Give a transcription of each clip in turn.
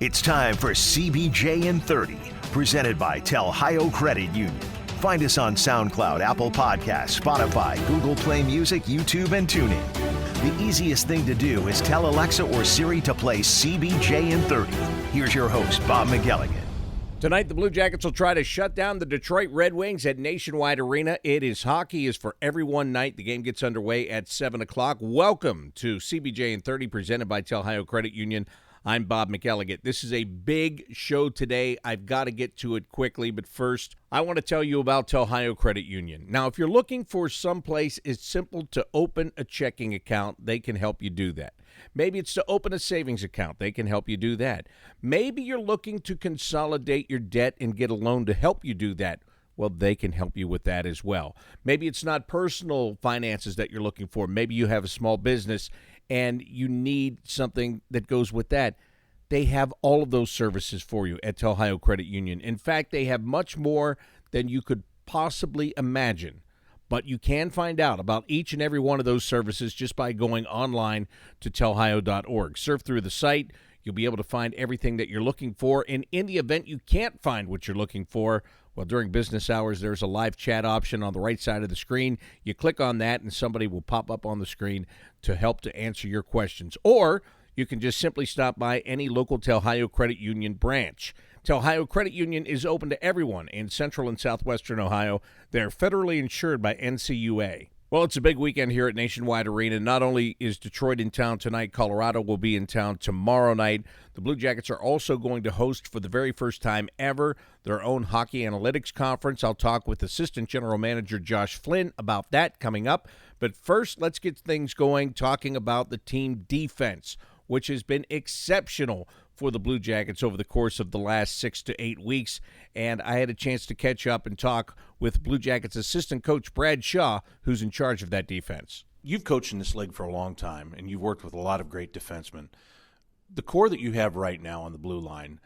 It's time for CBJ in 30, presented by Telhio Credit Union. Find us on SoundCloud, Apple Podcasts, Spotify, Google Play Music, YouTube, and TuneIn. The easiest thing to do is tell Alexa or Siri to play CBJ in 30. Here's your host, Bob McElligott. Tonight, the Blue Jackets will try to shut down the Detroit Red Wings at Nationwide Arena. It is Hockey is for Everyone night. The game gets underway at 7 o'clock. Welcome to CBJ in 30, presented by Telhio Credit Union. I'm Bob McElligott. This is a big show today. I've got to get to it quickly, but first, I want to tell you about Telhio Credit Union. Now, if you're looking for someplace it's simple to open a checking account, they can help you do that. Maybe it's to open a savings account. They can help you do that. Maybe you're looking to consolidate your debt and get a loan to help you do that. Well, they can help you with that as well. Maybe it's not personal finances that you're looking for. Maybe you have a small business and you need something that goes with that. They have all of those services for you at Telhio Credit Union. In fact, they have much more than you could possibly imagine. But you can find out about each and every one of those services just by going online to telhio.org. Surf through the site. You'll be able to find everything that you're looking for. And in the event you can't find what you're looking for, well, during business hours, there's a live chat option on the right side of the screen. You click on that, and somebody will pop up on the screen to help to answer your questions. Or you can just simply stop by any local Telhio Credit Union branch. Telhio Credit Union is open to everyone in central and southwestern Ohio. They're federally insured by NCUA. Well, it's a big weekend here at Nationwide Arena. Not only is Detroit in town tonight, Colorado will be in town tomorrow night. The Blue Jackets are also going to host for the very first time ever their own hockey analytics conference. I'll talk with Assistant General Manager Josh Flynn about that coming up. But first, let's get things going talking about the team defense, which has been exceptional for the Blue Jackets over the course of the last 6 to 8 weeks. And I had a chance to catch up and talk with Blue Jackets assistant coach Brad Shaw, who's in charge of that defense. You've coached in this league for a long time, and you've worked with a lot of great defensemen. The core that you have right now on the blue line,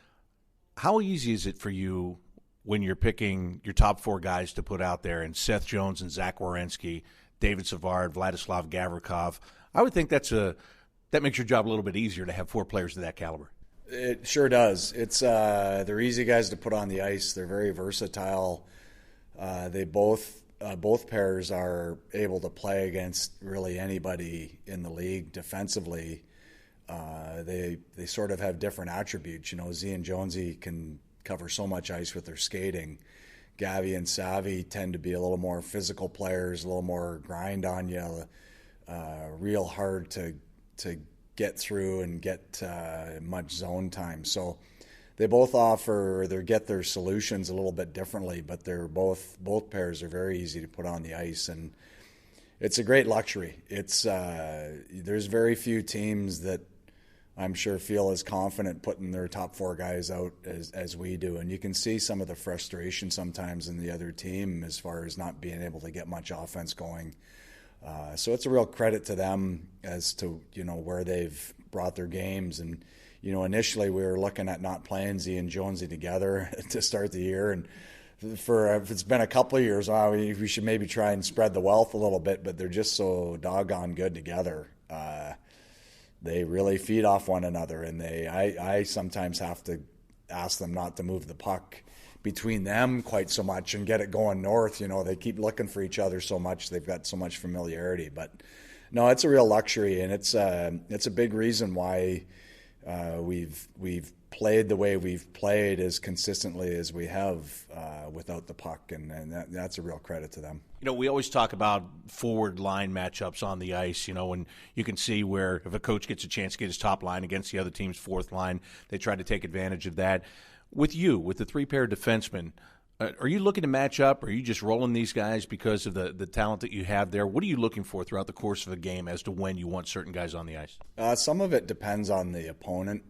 how easy is it for you when you're picking your top four guys to put out there, and Seth Jones and Zach Werenski, David Savard, Vladislav Gavrikov? I would think that makes your job a little bit easier to have four players of that caliber. It sure does. It's they're easy guys to put on the ice. They're very versatile. They both pairs are able to play against really anybody in the league defensively. They sort of have different attributes. You know, Z and Jonesy can cover so much ice with their skating. Gavi and Savvy tend to be a little more physical players, a little more grind on you, real hard to get through and get much zone time. So they both get their solutions a little bit differently, but they're both pairs are very easy to put on the ice, and it's a great luxury. It's there's very few teams that I'm sure feel as confident putting their top four guys out as we do, and you can see some of the frustration sometimes in the other team as far as not being able to get much offense going. So it's a real credit to them as to, you know, where they've brought their games. And, you know, initially we were looking at not playing Z and Jonesy together to start the year. And if it's been a couple of years, we should maybe try and spread the wealth a little bit, but they're just so doggone good together. They really feed off one another, and I sometimes have to ask them not to move the puck between them quite so much and get it going north. You know, they keep looking for each other so much. They've got so much familiarity. But no, it's a real luxury, and it's a big reason why we've played the way we've played as consistently as we have without the puck, and that's a real credit to them. You know, we always talk about forward line matchups on the ice, you know, and you can see where if a coach gets a chance to get his top line against the other team's fourth line, they try to take advantage of that. With the three-pair defensemen, are you looking to match up, or are you just rolling these guys because of the talent that you have there? What are you looking for throughout the course of a game as to when you want certain guys on the ice? Some of it depends on the opponent,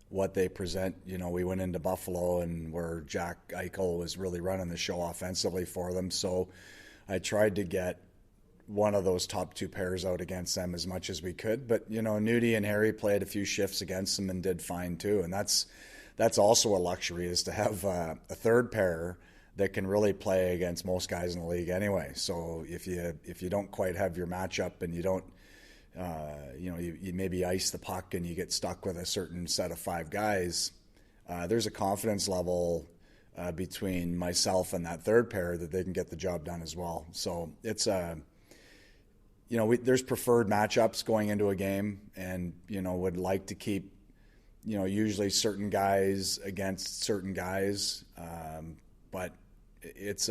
what they present. You know, we went into Buffalo and where Jack Eichel was really running the show offensively for them, so I tried to get one of those top two pairs out against them as much as we could. But, you know, Nudie and Harry played a few shifts against them and did fine too, and that's also a luxury, is to have a third pair that can really play against most guys in the league anyway. So if you don't quite have your matchup and you don't, you maybe ice the puck and you get stuck with a certain set of five guys, there's a confidence level between myself and that third pair that they can get the job done as well. So it's there's preferred matchups going into a game, and would like to keep usually certain guys against certain guys, but it's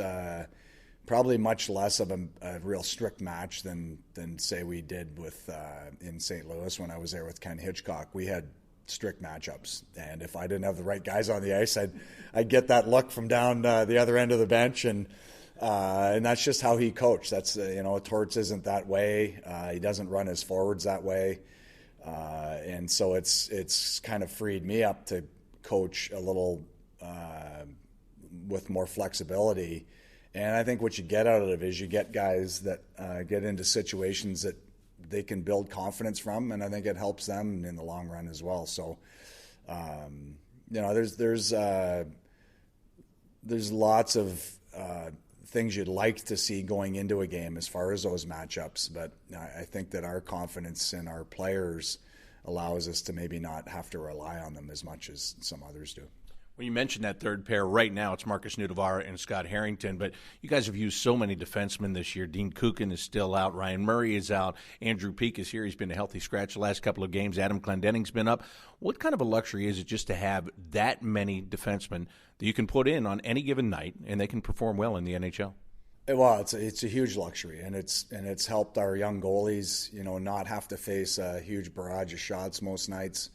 probably much less of a real strict match than say we did with in St. Louis when I was there with Ken Hitchcock. We had strict matchups, and if I didn't have the right guys on the ice, I'd get that look from down the other end of the bench, and that's just how he coached. That's Torts isn't that way. He doesn't run his forwards that way, and so it's kind of freed me up to coach a little with more flexibility. And I think what you get out of it is you get guys that get into situations that they can build confidence from, and I think it helps them in the long run as well. So, there's lots of things you'd like to see going into a game as far as those matchups, but I think that our confidence in our players allows us to maybe not have to rely on them as much as some others do. Well, you mentioned that third pair. Right now it's Marcus Nudavara and Scott Harrington, but you guys have used so many defensemen this year. Dean Kukin is still out. Ryan Murray is out. Andrew Peeke is here. He's been a healthy scratch the last couple of games. Adam Clendening's been up. What kind of a luxury is it just to have that many defensemen that you can put in on any given night and they can perform well in the NHL? Well, it's a huge luxury, and it's helped our young goalies, not have to face a huge barrage of shots most nights.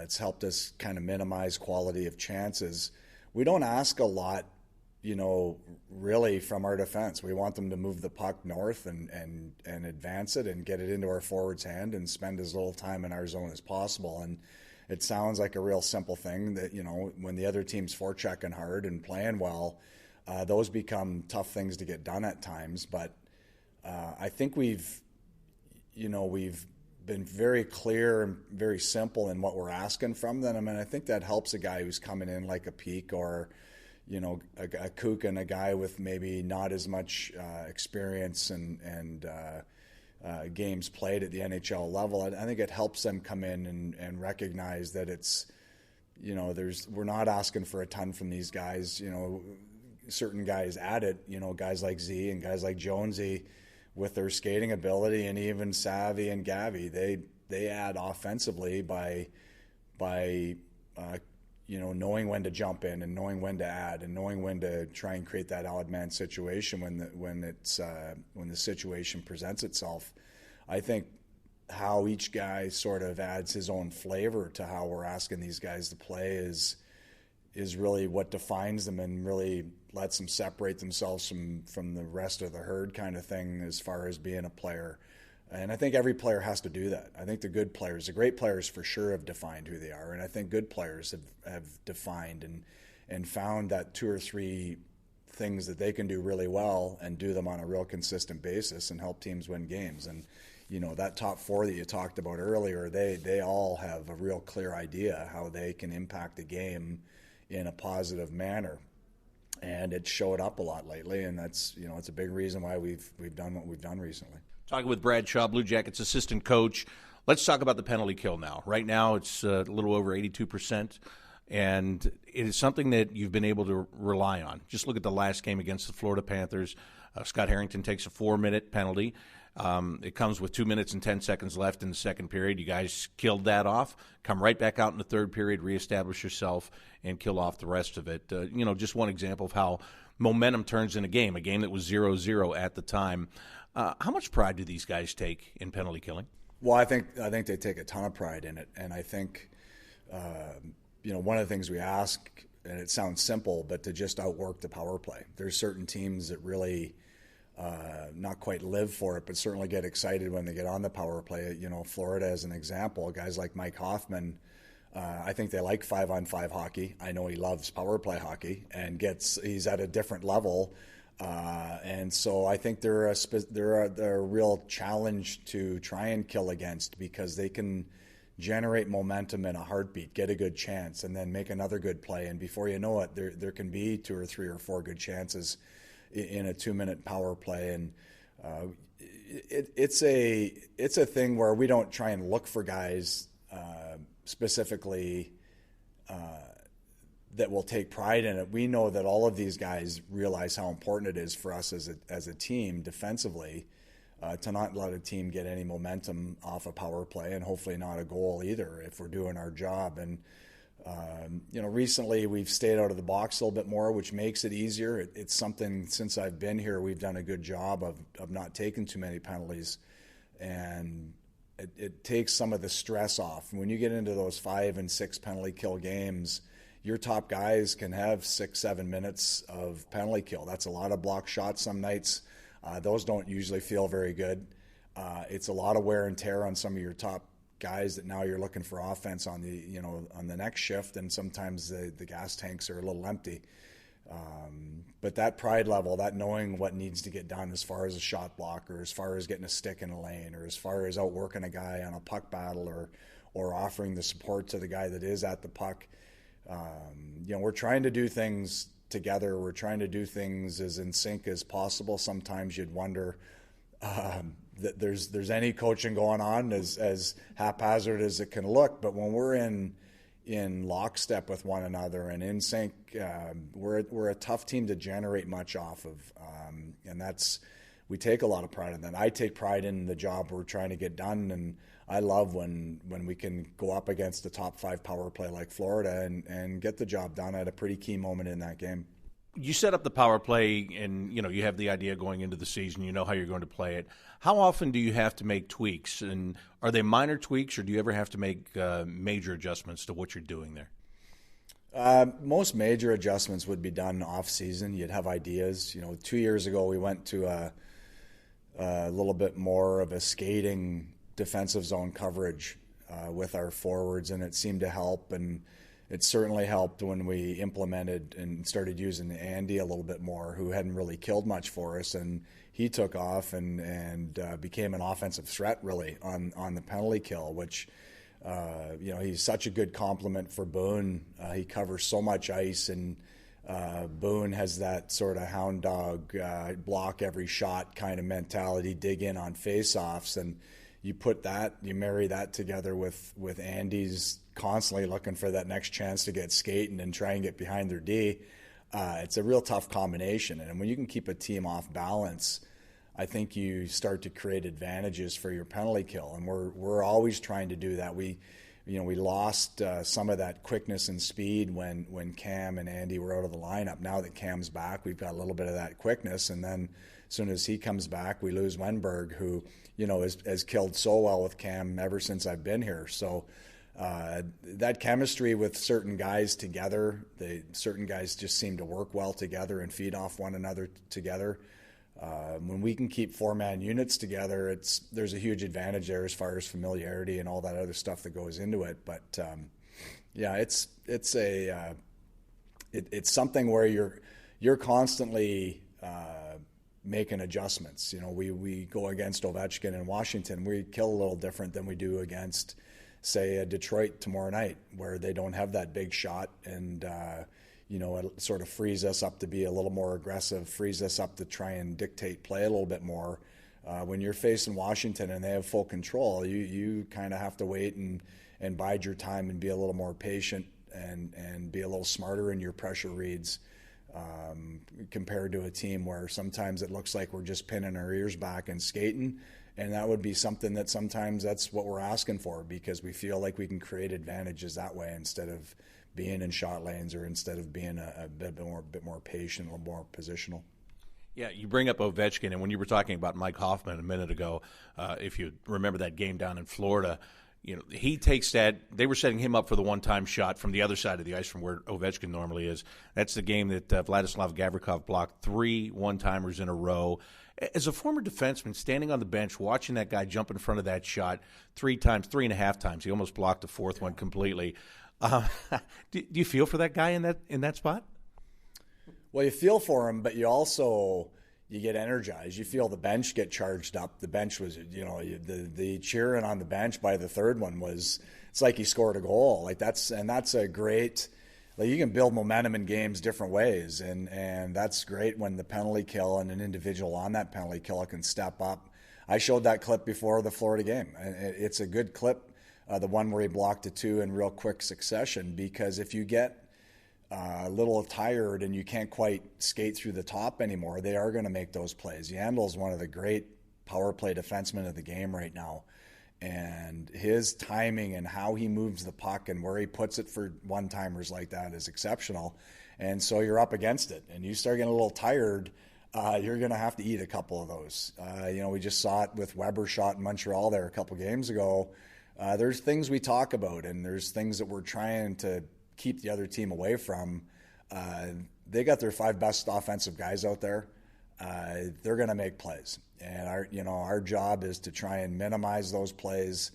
It's helped us kind of minimize quality of chances. We don't ask a lot, really from our defense. We want them to move the puck north and advance it and get it into our forward's hand and spend as little time in our zone as possible. And it sounds like a real simple thing that, when the other team's forechecking hard and playing well, those become tough things to get done at times. But I think we've been very clear and very simple in what we're asking from them. I mean, I think that helps a guy who's coming in like a Peeke or, a Kook, and a guy with maybe not as much experience and games played at the NHL level. I think it helps them come in and recognize that it's, we're not asking for a ton from these guys. Certain guys add it, guys like Z and guys like Jonesy, with their skating ability, and even Savvy and Gavi, they add offensively by knowing when to jump in and knowing when to add and knowing when to try and create that odd man situation when the situation presents itself. I think how each guy sort of adds his own flavor to how we're asking these guys to play is really what defines them and really lets them separate themselves from the rest of the herd kind of thing as far as being a player. And I think every player has to do that. I think the great players for sure have defined who they are, and I think good players have defined and found that two or three things that they can do really well and do them on a real consistent basis and help teams win games. And that top four that you talked about earlier, they all have a real clear idea how they can impact the game in a positive manner, and it showed up a lot lately, and that's it's a big reason why we've done what we've done recently. Talking with Brad Shaw, Blue Jackets assistant coach. Let's talk about the penalty kill now. Right now it's a little over 82%, and it is something that you've been able to rely on. Just look at the last game against the Florida Panthers. Scott Harrington takes a 4-minute penalty. It comes with 2 minutes and 10 seconds left in the second period. You guys killed that off, come right back out in the third period, reestablish yourself, and kill off the rest of it. Just one example of how momentum turns in a game that was 0-0 at the time. How much pride do these guys take in penalty killing? Well, I think they take a ton of pride in it, and I think one of the things we ask, and it sounds simple, but to just outwork the power play. There's certain teams that really not quite live for it, but certainly get excited when they get on the power play. Florida as an example, guys like Mike Hoffman, I think they like 5-on-5 hockey. I know he loves power play hockey and he's at a different level. And so I think they're a real challenge to try and kill against, because they can generate momentum in a heartbeat, get a good chance, and then make another good play. And before you know it, there can be 2 or 3 or 4 good chances in a 2-minute power play. And it's a thing where we don't try and look for guys specifically that will take pride in it. We know that all of these guys realize how important it is for us as a team defensively to not let a team get any momentum off a power play, and hopefully not a goal either if we're doing our job. And recently we've stayed out of the box a little bit more, which makes it easier. It's something, since I've been here, we've done a good job of not taking too many penalties, and it takes some of the stress off. When you get into those 5 and 6 penalty kill games, your top guys can have 6-7 minutes of penalty kill. That's a lot of block shots some nights. Those don't usually feel very good. It's a lot of wear and tear on some of your top guys that now you're looking for offense on the next shift, and sometimes the gas tanks are a little empty. But that pride level, that knowing what needs to get done as far as a shot block, or as far as getting a stick in a lane, or as far as outworking a guy on a puck battle, or offering the support to the guy that is at the puck. We're trying to do things together. We're trying to do things as in sync as possible. Sometimes you'd wonder that there's any coaching going on, as haphazard as it can look. But when we're in lockstep with one another and in sync, we're a tough team to generate much off of, and we take a lot of pride in that. I take pride in the job we're trying to get done, and I love when we can go up against the top 5 power play like Florida and get the job done at a pretty key moment in that game. You set up the power play, and you have the idea going into the season. You know how you're going to play it. How often do you have to make tweaks, and are they minor tweaks, or do you ever have to make major adjustments to what you're doing there? Most major adjustments would be done off season. You'd have ideas. 2 years ago we went to a little bit more of a skating defensive zone coverage with our forwards, and it seemed to help. And it certainly helped when we implemented and started using Andy a little bit more, who hadn't really killed much for us, and he took off and became an offensive threat really on the penalty kill, which he's such a good complement for Boone. He covers so much ice, and Boone has that sort of hound dog block every shot kind of mentality, dig in on face-offs, and you marry that together with Andy's constantly looking for that next chance to get skating and try and get behind their D. It's a real tough combination, and when you can keep a team off balance, I think you start to create advantages for your penalty kill, and we're always trying to do that. We lost some of that quickness and speed when Cam and Andy were out of the lineup. Now that Cam's back, we've got a little bit of that quickness, and then as soon as he comes back, we lose Wenberg, who has killed so well with Cam ever since I've been here. So that chemistry with certain guys together, certain guys just seem to work well together and feed off one another together. When we can keep 4-man units together, there's a huge advantage there as far as familiarity and all that other stuff that goes into it. But it's something where you're constantly making adjustments. We go against Ovechkin in Washington. We kill a little different than we do against, say, Detroit tomorrow night, where they don't have that big shot, and it sort of frees us up to be a little more aggressive, frees us up to try and dictate play a little bit more. When you're facing Washington and they have full control, you kind of have to wait and bide your time and be a little more patient and be a little smarter in your pressure reads, compared to a team where sometimes it looks like we're just pinning our ears back and skating. And that would be something that sometimes that's what we're asking for, because we feel like we can create advantages that way instead of being in shot lanes, or instead of being a bit more patient or more positional. Yeah, you bring up Ovechkin, and when you were talking about Mike Hoffman a minute ago, if you remember that game down in Florida, he takes that. They were setting him up for the one-time shot from the other side of the ice from where Ovechkin normally is. That's the game that Vladislav Gavrikov blocked 3 one-timers in a row. As a former defenseman, standing on the bench, watching that guy jump in front of that shot 3.5 times, he almost blocked the 4th one completely. Do you feel for that guy in that spot? Well, you feel for him, but you get energized. You feel the bench get charged up. The bench was, the cheering on the bench by the 3rd one it's like he scored a goal. That's a great. You can build momentum in games different ways, and that's great when the penalty kill and an individual on that penalty kill can step up. I showed that clip before the Florida game. It's a good clip, the one where he blocked the 2 in real quick succession, because if you get a little tired and you can't quite skate through the top anymore, they are going to make those plays. Yandel's one of the great power play defensemen of the game right now. And his timing and how he moves the puck and where he puts it for one-timers like that is exceptional. And so you're up against it, and you start getting a little tired, you're going to have to eat a couple of those. We just saw it with Weber's shot in Montreal there a couple games ago. There's things we talk about, and there's things that we're trying to keep the other team away from. They got their 5 best offensive guys out there. They're going to make plays, and our job is to try and minimize those plays,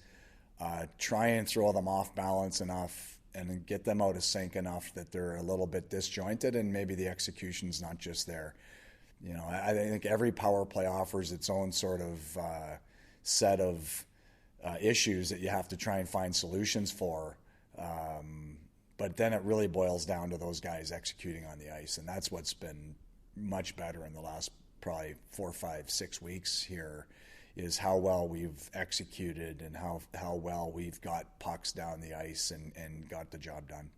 try and throw them off balance enough, and get them out of sync enough that they're a little bit disjointed, and maybe the execution's not just there. I think every power play offers its own sort of set of issues that you have to try and find solutions for. But then it really boils down to those guys executing on the ice, and that's what's been much better in the last probably 4, 5, 6 weeks here, is how well we've executed and how well we've got pucks down the ice and got the job done.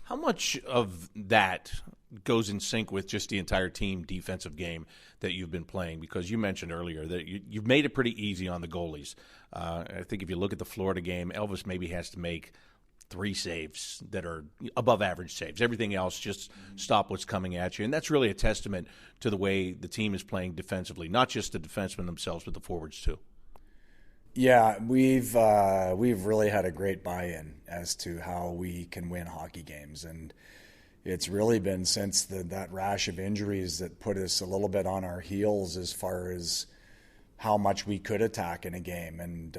How much of that goes in sync with just the entire team defensive game that you've been playing? Because you mentioned earlier that you've made it pretty easy on the goalies. I think if you look at the Florida game, Elvis maybe has to make 3 saves that are above average saves. Everything else, just stop what's coming at you. And that's really a testament to the way the team is playing defensively, not just the defensemen themselves, but the forwards too. Yeah, we've really had a great buy-in as to how we can win hockey games, and it's really been since that rash of injuries that put us a little bit on our heels as far as how much we could attack in a game. And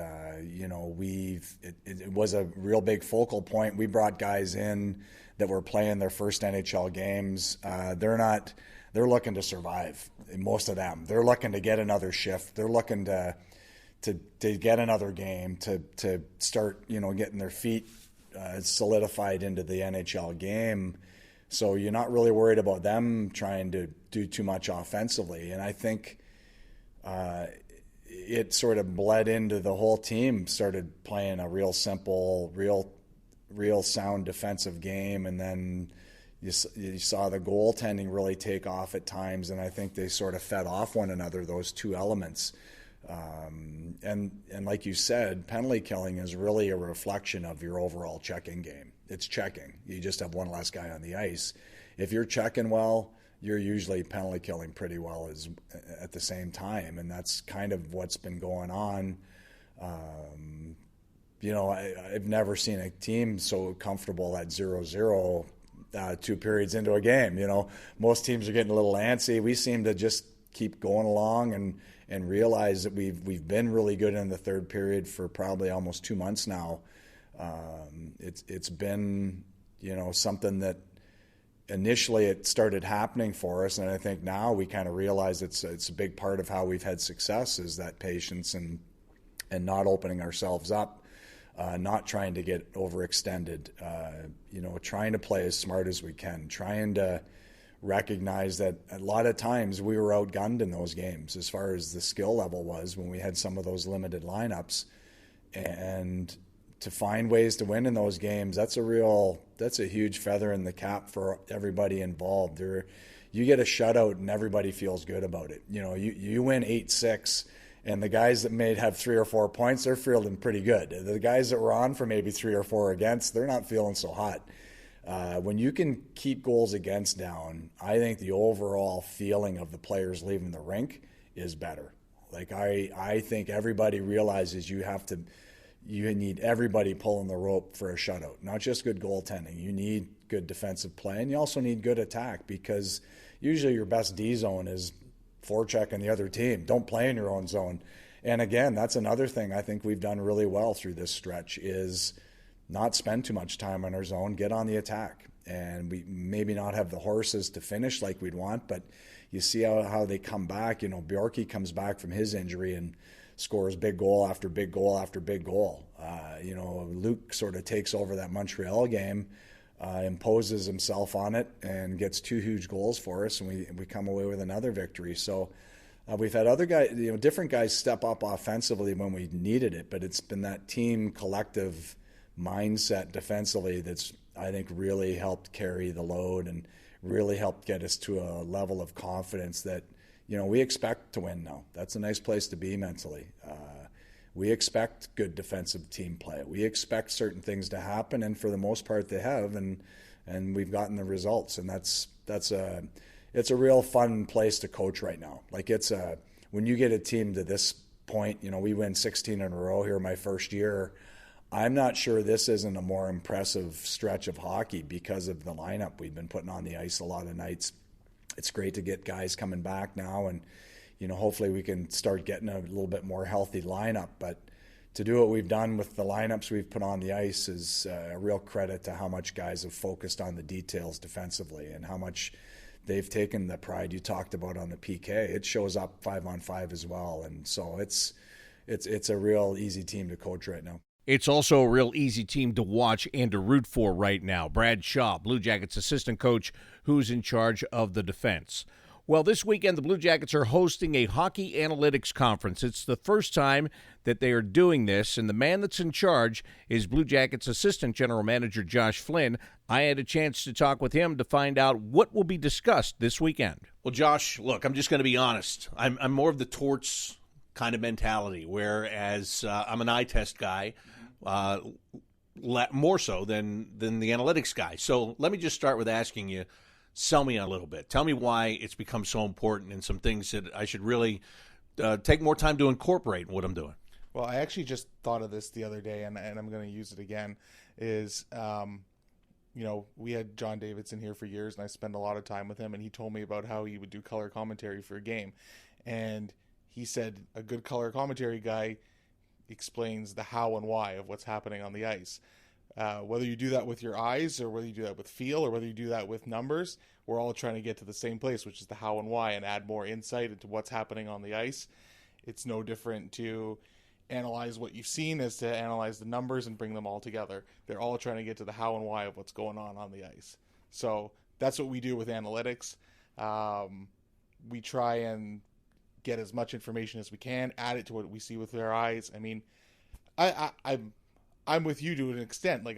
it was a real big focal point. We brought guys in that were playing their first NHL games. They're looking to survive. Most of them, they're looking to get another shift. They're looking to get another game, to start, getting their feet solidified into the NHL game. So you're not really worried about them trying to do too much offensively. And I think it sort of bled into the whole team, started playing a real simple, real sound defensive game. And then you saw the goaltending really take off at times. And I think they sort of fed off one another, those two elements. And like you said, penalty killing is really a reflection of your overall checking game. It's checking. You just have one less guy on the ice. If you're checking well, you're usually penalty killing pretty well at the same time, and that's kind of what's been going on. I've never seen a team so comfortable at 0-0 2 periods into a game. Most teams are getting a little antsy. We seem to just keep going along and realize that we've been really good in the third period for probably almost 2 months now. It's been something that initially it started happening for us, and I think now we kind of realize it's a big part of how we've had success, is that patience and not opening ourselves up, not trying to get overextended, trying to play as smart as we can, trying to recognize that a lot of times we were outgunned in those games as far as the skill level was when we had some of those limited lineups, and to find ways to win in those games, that's a huge feather in the cap for everybody involved. You get a shutout and everybody feels good about it. You win 8-6, and the guys that may have 3 or 4 points, they're feeling pretty good. The guys that were on for maybe 3 or 4 against, they're not feeling so hot. When you can keep goals against down, I think the overall feeling of the players leaving the rink is better. Like I think everybody realizes you need everybody pulling the rope for a shutout, not just good goaltending. You need good defensive play, and you also need good attack, because usually your best D zone is forechecking the other team. Don't play in your own zone. And again, that's another thing I think we've done really well through this stretch, is not spend too much time on our zone, get on the attack. And we maybe not have the horses to finish like we'd want, but you see how they come back. Bjorky comes back from his injury and scores big goal after big goal after big goal. Luke sort of takes over that Montreal game, imposes himself on it, and gets 2 huge goals for us, and we come away with another victory. So we've had other guys, different guys step up offensively when we needed it, but it's been that team collective mindset defensively that's I think really helped carry the load and really helped get us to a level of confidence that, we expect to win now. That's a nice place to be mentally. We expect good defensive team play. We expect certain things to happen, and for the most part they have, and we've gotten the results. And it's a real fun place to coach right now. Like when you get a team to this point, we win 16 in a row here my first year. I'm not sure this isn't a more impressive stretch of hockey because of the lineup we've been putting on the ice a lot of nights. It's great to get guys coming back now, and hopefully we can start getting a little bit more healthy lineup. But to do what we've done with the lineups we've put on the ice is a real credit to how much guys have focused on the details defensively and how much they've taken the pride you talked about on the PK. It shows up 5-on-5 as well, and so it's a real easy team to coach right now. It's also a real easy team to watch and to root for right now. Brad Shaw, Blue Jackets assistant coach, who's in charge of the defense. Well, this weekend, the Blue Jackets are hosting a hockey analytics conference. It's the first time that they are doing this, and the man that's in charge is Blue Jackets assistant general manager Josh Flynn. I had a chance to talk with him to find out what will be discussed this weekend. Well, Josh, look, I'm just going to be honest. I'm more of the torts kind of mentality, whereas I'm an eye test guy, more so than the analytics guy. So let me just start with asking you, sell me a little bit. Tell me why it's become so important and some things that I should really take more time to incorporate in what I'm doing. Well, I actually just thought of this the other day, and I'm going to use it again, is, we had John Davidson here for years, and I spent a lot of time with him, and he told me about how he would do color commentary for a game. And he said a good color commentary guy explains the how and why of what's happening on the ice. Whether you do that with your eyes or whether you do that with feel or whether you do that with numbers, we're all trying to get to the same place, which is the how and why, and add more insight into what's happening on the ice. It's no different to analyze what you've seen as to analyze the numbers and bring them all together. They're all trying to get to the how and why of what's going on the ice. So that's what we do with analytics. We try and get as much information as we can, add it to what we see with our eyes. I mean, I'm with you to an extent.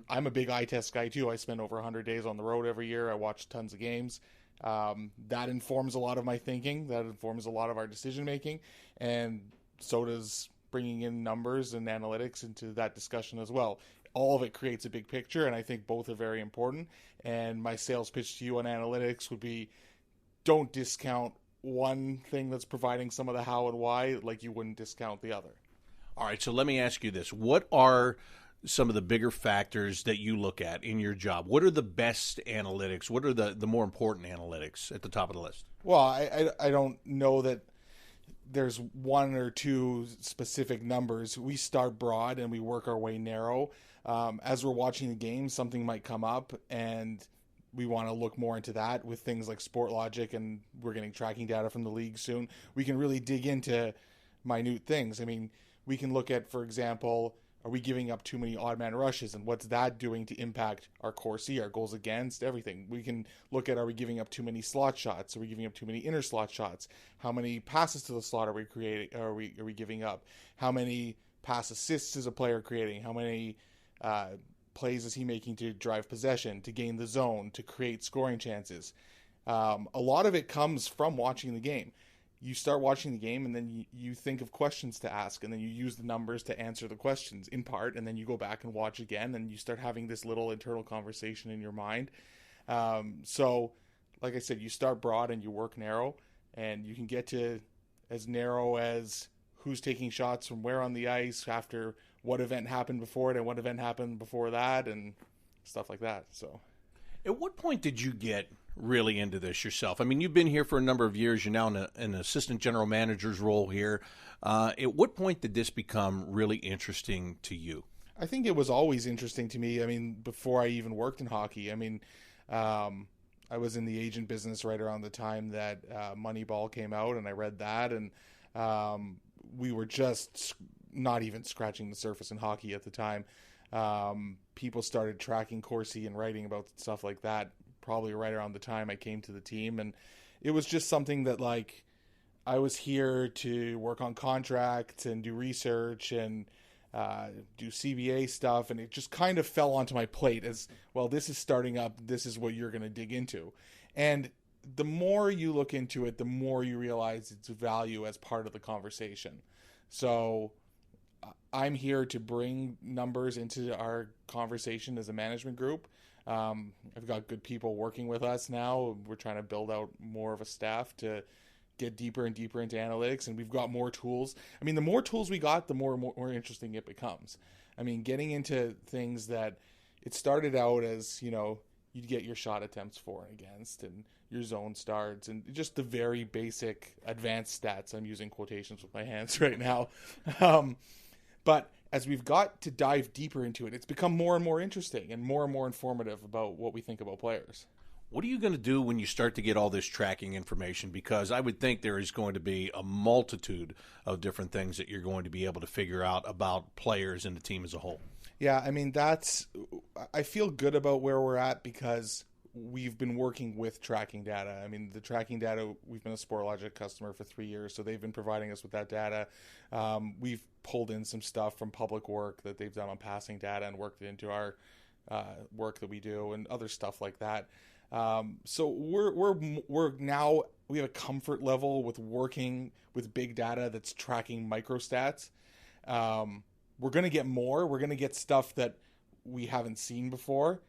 I'm a big eye test guy too. I spend over 100 days on the road every year. I watch tons of games. That informs a lot of my thinking. That informs a lot of our decision making, and so does bringing in numbers and analytics into that discussion as well. All of it creates a big picture, and I think both are very important. And my sales pitch to you on analytics would be, don't discount one thing that's providing some of the how and why like you wouldn't discount the other. All right, so let me ask you this. What are some of the bigger factors that you look at in your job? What are the best analytics? What are the more important analytics at the top of the list? Well, I don't know that there's one or two specific numbers. We start broad and we work our way narrow. As we're watching the game, something might come up, and we want to look more into that with things like Sport Logic, and we're getting tracking data from the league soon. We can really dig into minute things. I mean, we can look at, for example, are we giving up too many odd man rushes, and what's that doing to impact our Corsi, our goals against, everything. We can look at, are we giving up too many slot shots? Are we giving up too many inner slot shots? How many passes to the slot are we creating? Are we giving up? How many pass assists is a player creating? How many plays is he making to drive possession, to gain the zone, to create scoring chances? A lot of it comes from watching the game. You start watching the game, and then you think of questions to ask, and then you use the numbers to answer the questions in part, and then you go back and watch again, and you start having this little internal conversation in your mind. So, like I said, you start broad and you work narrow, and you can get to as narrow as who's taking shots from where on the ice after what event happened before it and what event happened before that and stuff like that. So, at what point did you get really into this yourself? I mean, you've been here for a number of years. You're now in an assistant general manager's role here. At what point did this become really interesting to you? I think it was always interesting to me. I mean, before I even worked in hockey. I mean, I was in the agent business right around the time that Moneyball came out, and I read that, and we were just not even scratching the surface in hockey at the time. People started tracking Corsi and writing about stuff like that probably right around the time I came to the team, and it was just something that, like, I was here to work on contracts and do research, and do CBA stuff, and it just kind of fell onto my plate as, well, this is starting up, this is what you're going to dig into. And the more you look into it, the more you realize its value as part of the conversation. So I'm here to bring numbers into our conversation as a management group. I've got good people working with us now. We're trying to build out more of a staff to get deeper and deeper into analytics, and we've got more tools. I mean, the more tools we got, the more interesting it becomes. I mean, getting into things that it started out as, you'd get your shot attempts for and against and your zone starts and just the very basic advanced stats. I'm using quotations with my hands right now. But as we've got to dive deeper into it, it's become more and more interesting and more informative about what we think about players. What are you going to do when you start to get all this tracking information? Because I would think there is going to be a multitude of different things that you're going to be able to figure out about players and the team as a whole. Yeah, I mean, I feel good about where we're at because we've been working with tracking data. I mean, the tracking data, we've been a Sportlogic customer for 3 years, so they've been providing us with that data. We've pulled in some stuff from public work that they've done on passing data and worked it into our work that we do and other stuff like that. So we're now, we have a comfort level with working with big data that's tracking microstats. We're going to get more. We're going to get stuff that we haven't seen before,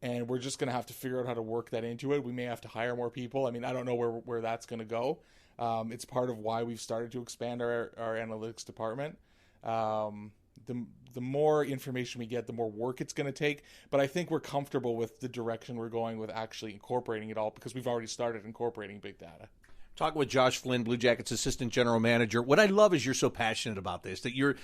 and we're just going to have to figure out how to work that into it. We may have to hire more people. I mean, I don't know where that's going to go. It's part of why we've started to expand our analytics department. The more information we get, the more work it's going to take. But I think we're comfortable with the direction we're going with actually incorporating it all because we've already started incorporating big data. Talking with Josh Flynn, Blue Jackets Assistant General Manager. What I love is you're so passionate about this, that you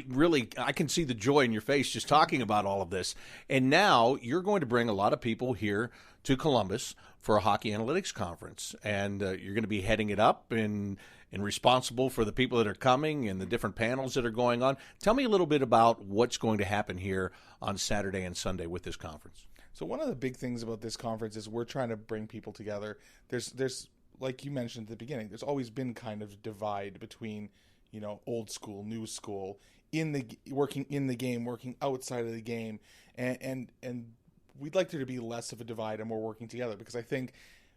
really, I can see the joy in your face just talking about all of this. And now you're going to bring a lot of people here to Columbus for a hockey analytics conference. And you're going to be heading it up and responsible for the people that are coming and the different panels that are going on. Tell me a little bit about what's going to happen here on Saturday and Sunday with this conference. So one of the big things about this conference is we're trying to bring people together. There's like you mentioned at the beginning, there's always been kind of a divide between, old school, new school, working in the game, working outside of the game, and we'd like there to be less of a divide and more working together, because I think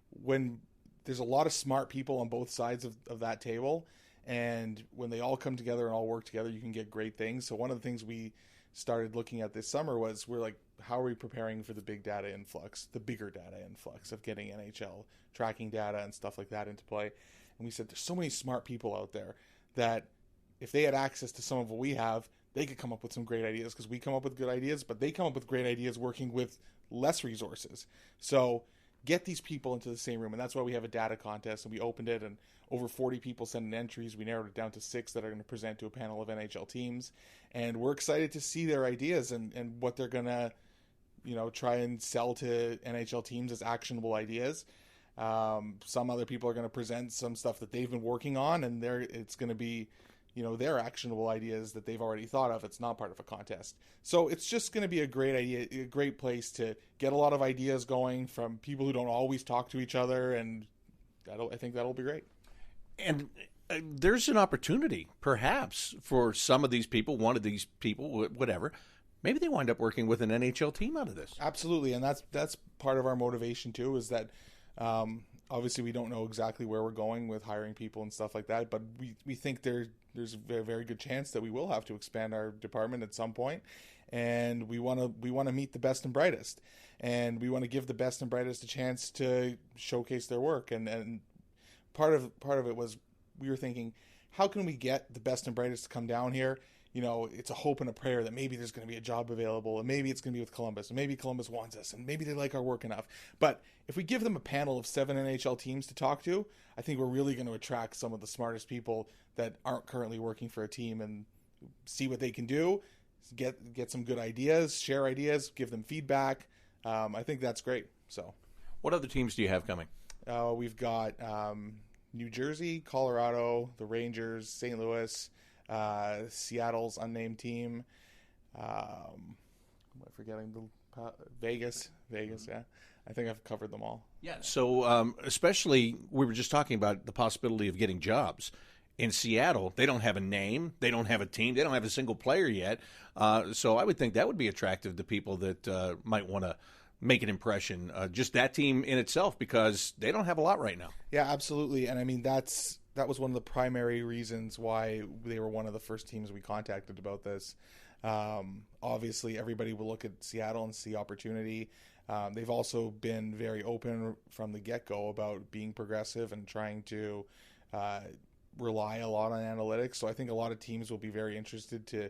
when there's a lot of smart people on both sides of that table, and when they all come together and all work together, you can get great things. So one of the things we started looking at this summer was, we're like, how are we preparing for the big data influx, the bigger data influx of getting NHL tracking data and stuff like that into play? And we said, there's so many smart people out there that if they had access to some of what we have, they could come up with some great ideas, because we come up with good ideas, but they come up with great ideas working with less resources. So get these people into the same room, and that's why we have a data contest, and we opened it, and over 40 people sent in entries. We narrowed it down to 6 that are going to present to a panel of NHL teams, and we're excited to see their ideas and what they're going to try and sell to NHL teams as actionable ideas. Some other people are going to present some stuff that they've been working on, and it's going to be their actionable ideas that they've already thought of. It's not part of a contest. So it's just going to be a great idea, a great place to get a lot of ideas going from people who don't always talk to each other, and I think that'll be great. And there's an opportunity, perhaps, for some of these people, one of these people, whatever, maybe they wind up working with an NHL team out of this. Absolutely, and that's part of our motivation too, is that obviously we don't know exactly where we're going with hiring people and stuff like that, but we think there's a very good chance that we will have to expand our department at some point, and we want to meet the best and brightest, and we want to give the best and brightest a chance to showcase their work. And part of it was, we were thinking, how can we get the best and brightest to come down here? It's a hope and a prayer that maybe there's going to be a job available, and maybe it's going to be with Columbus, and maybe Columbus wants us, and maybe they like our work enough. But if we give them a panel of 7 NHL teams to talk to, I think we're really going to attract some of the smartest people that aren't currently working for a team, and see what they can do, get some good ideas, share ideas, give them feedback. I think that's great. So, what other teams do you have coming? We've got New Jersey, Colorado, the Rangers, St. Louis, Seattle's unnamed team. Am I forgetting Vegas? Yeah. I think I've covered them all. Yeah. So, especially, we were just talking about the possibility of getting jobs. In Seattle, they don't have a name, they don't have a team, they don't have a single player yet. So I would think that would be attractive to people that might want to make an impression. Just that team in itself, because they don't have a lot right now. Yeah, absolutely. And I mean, that was one of the primary reasons why they were one of the first teams we contacted about this. Obviously, everybody will look at Seattle and see opportunity. They've also been very open from the get-go about being progressive and trying to rely a lot on analytics. So I think a lot of teams will be very interested to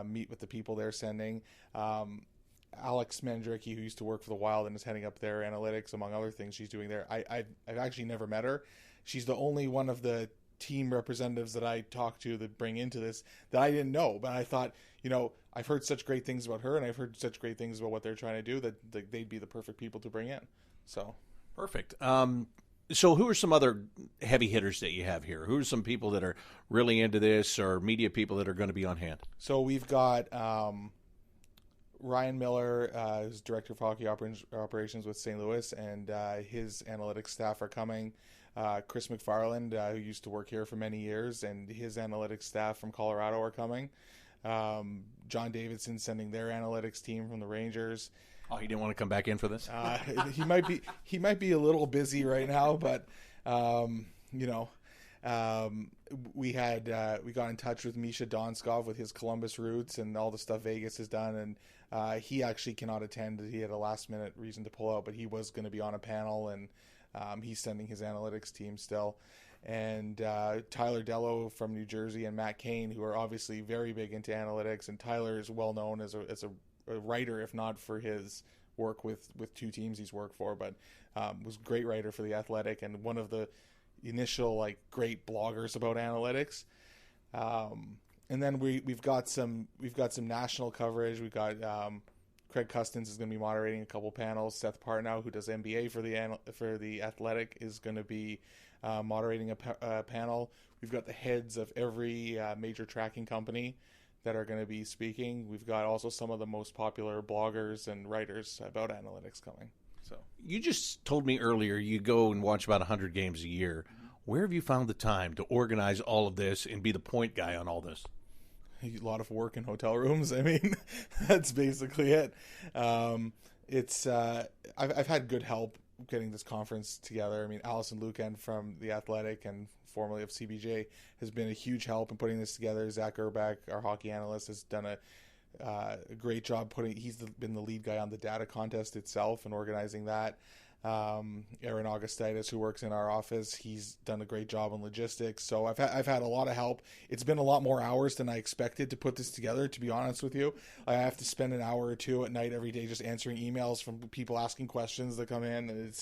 meet with the people they're sending. Alex Mandricki, who used to work for the Wild and is heading up their analytics, among other things she's doing there. I've actually never met her. She's the only one of the team representatives that I talked to that bring into this that I didn't know. But I thought, I've heard such great things about her, and I've heard such great things about what they're trying to do that they'd be the perfect people to bring in. So perfect. So who are some other heavy hitters that you have here? Who are some people that are really into this, or media people that are going to be on hand? So we've got Ryan Miller, who's director of hockey operations with St. Louis, and his analytics staff are coming. Chris McFarland, who used to work here for many years, and his analytics staff from Colorado are coming. John Davidson sending their analytics team from the Rangers. Oh, he didn't want to come back in for this? He might be a little busy right now, but we got in touch with Misha Donskov with his Columbus roots and all the stuff Vegas has done, and he actually cannot attend. He had a last minute reason to pull out, but he was going to be on a panel, and he's sending his analytics team still. And Tyler Dello from New Jersey and Matt Kane, who are obviously very big into analytics, and Tyler is well known as a writer, if not for his work with two teams he's worked for, but was a great writer for The Athletic and one of the initial great bloggers about analytics. And then we've got some national coverage. We've got Craig Custance is going to be moderating a couple panels. Seth Partnow, who does NBA for the Athletic, is going to be moderating a panel. We've got the heads of every major tracking company that are going to be speaking. We've got also some of the most popular bloggers and writers about analytics coming. So you just told me earlier you go and watch about 100 games a year. Where have you found the time to organize all of this and be the point guy on all this? A lot of work in hotel rooms. I mean, that's basically it. I've had good help getting this conference together. I mean, Allison Lucan from The Athletic and formerly of CBJ has been a huge help in putting this together. Zach Urbach, our hockey analyst, has done a great job he's been the lead guy on the data contest itself and organizing that. Aaron Augustitis, who works in our office, he's done a great job on logistics. So I've had a lot of help. It's been a lot more hours than I expected to put this together, to be honest with you. I have to spend an hour or two at night every day just answering emails from people asking questions that come in, and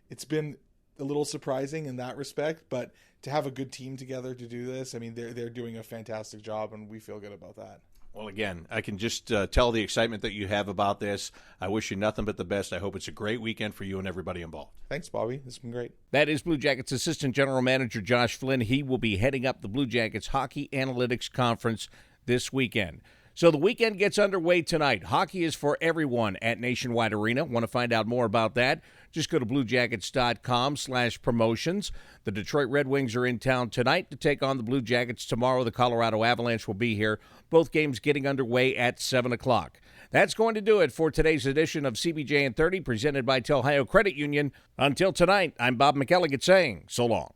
it's been a little surprising in that respect, but to have a good team together to do this, I mean, they're doing a fantastic job, and we feel good about that. Well, again, I can just tell the excitement that you have about this. I wish you nothing but the best. I hope it's a great weekend for you and everybody involved. Thanks, Bobby. This has been great. That is Blue Jackets Assistant General Manager Josh Flynn. He will be heading up the Blue Jackets Hockey Analytics Conference this weekend. So the weekend gets underway tonight. Hockey is for everyone at Nationwide Arena. Want to find out more about that? Just go to bluejackets.com/promotions. The Detroit Red Wings are in town tonight to take on the Blue Jackets tomorrow. The Colorado Avalanche will be here. Both games getting underway at 7 o'clock. That's going to do it for today's edition of CBJ in 30, presented by Ohio Credit Union. Until tonight, I'm Bob McElligott saying so long.